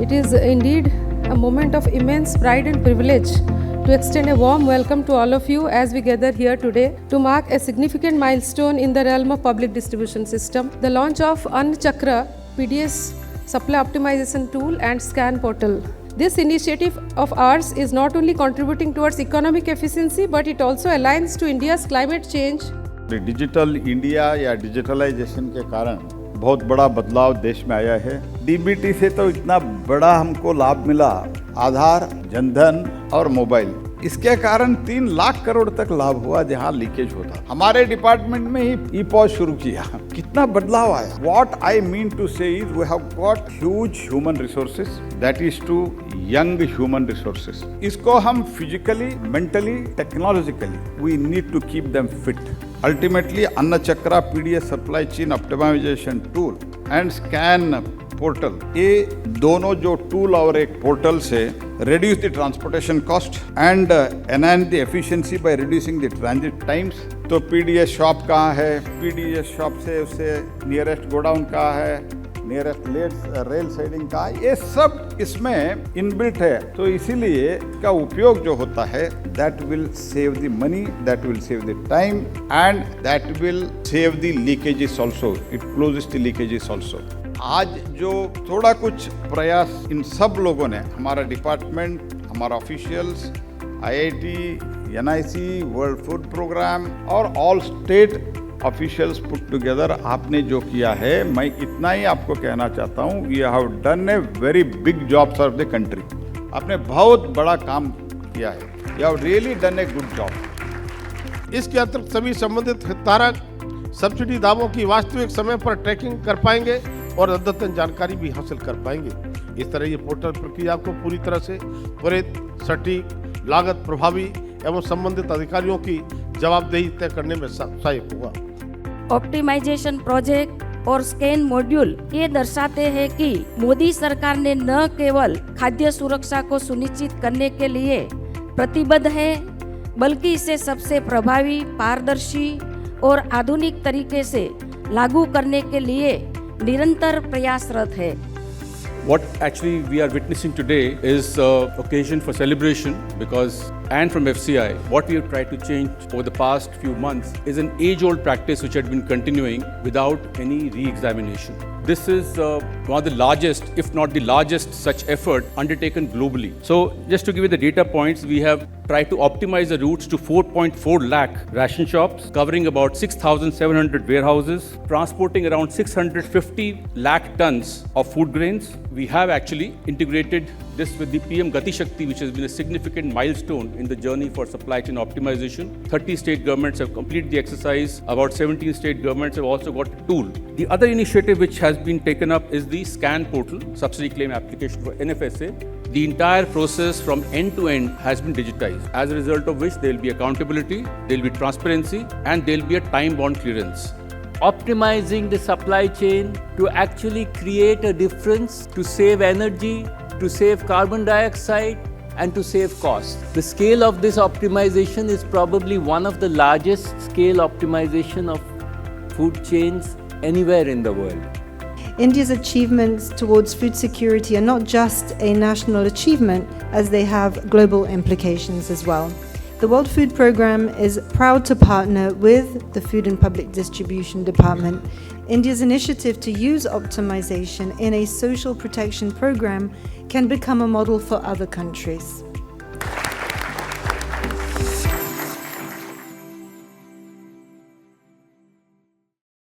It is indeed a moment of immense pride and privilege to extend a warm welcome to all of you as we gather here today to mark a significant milestone in the realm of public distribution system, the launch of Ann Chakra, PDS supply optimization tool and scan portal. This initiative of ours is not only contributing towards economic efficiency, but it also aligns to India's climate change. Digital India या digitalisation के कारण बहुत बड़ा बदलाव देश में आया है। डीबीटी से तो इतना बड़ा हमको लाभ मिला, आधार, जनधन और मोबाइल, इसके कारण 3 लाख करोड़ तक लाभ हुआ जहां लीकेज होता। हमारे डिपार्टमेंट में ही ई-पॉज शुरू किया, कितना बदलाव आया। What I mean to say is we have got huge human resources, that is to young human resources. इसको हम physically, mentally, technologically we need to keep them fit. Ultimately Anna Chakra PDS supply chain optimisation tool and scan portal, ये दोनों जो tool और एक portal से reduce the transportation cost and enhance the efficiency by reducing the transit times। तो PDS shop कहाँ है, PDS shop से उससे नियरेस्ट गोडाउन कहाँ है, नियरेस्ट रेल साइडिंग कहाँ है, ये सब इसमें इनबिल्ट है। तो इसीलिए का उपयोग जो होता है that will save the money, that will save the time and that will save the leakages also, it closes the leakages also। आज जो थोड़ा कुछ प्रयास इन सब लोगों ने, हमारा डिपार्टमेंट, हमारा officials, IIT, NIC, World Food Programme और all state officials put together, आपने जो किया है, मैं इतना ही आपको कहना चाहता हूँ, we have done a very big job for the country. आपने बहुत बड़ा काम किया है, you have really done a good job. इसके अतिरिक्त सभी संबंधित हितधारक सब्सिडी दावों की वास्तविक समय पर ट्रैकिंग कर पाएंगे और अद्यतन जानकारी भी हासिल कर पाएंगे। इस तरह ये पोर्टल प्रक्रिया को पूरी तरह से त्वरित, सटीक, लागत प्रभावी एवं संबंधित अधिकारियों की जवाबदेही तय करने में सहायक होगा। ऑप्टिमाइजेशन प्रोजेक्ट और स्कैन मॉड्यूल ये दर्शाते हैं कि मोदी सरकार ने न केवल खाद्य सुरक्षा को सुनिश्चित करने के लिए प्रतिबद्ध है, बल्कि इसे सबसे प्रभावी, पारदर्शी और आधुनिक तरीके से लागू करने के लिए निरंतर प्रयासरत है। What actually we are witnessing today is occasion for celebration because, and from FCI, what we have tried to change over the past few months is an age-old practice which had been continuing without any re-examination. This is one of the largest, if not the largest, such effort undertaken globally. So, just to give you the data points, we have tried to optimize the routes to 4.4 lakh ration shops, covering about 6,700 warehouses, transporting around 650 lakh tons of food grains. We have actually integrated this with the PM Gati Shakti, which has been a significant milestone in the journey for supply chain optimization. 30 state governments have completed the exercise. About 17 state governments have also got a tool. The other initiative which has been taken up is the SCAN portal, subsidy claim application for NFSA. The entire process from end to end has been digitized, as a result of which there will be accountability, there will be transparency, and there will be a time-bound clearance. Optimizing the supply chain to actually create a difference, to save energy, to save carbon dioxide, and to save cost. The scale of this optimization is probably one of the largest scale optimization of food chains anywhere in the world. India's achievements towards food security are not just a national achievement, as they have global implications as well. The World Food Programme is proud to partner with the Food and Public Distribution Department. India's initiative to use optimization in a social protection program can become a model for other countries.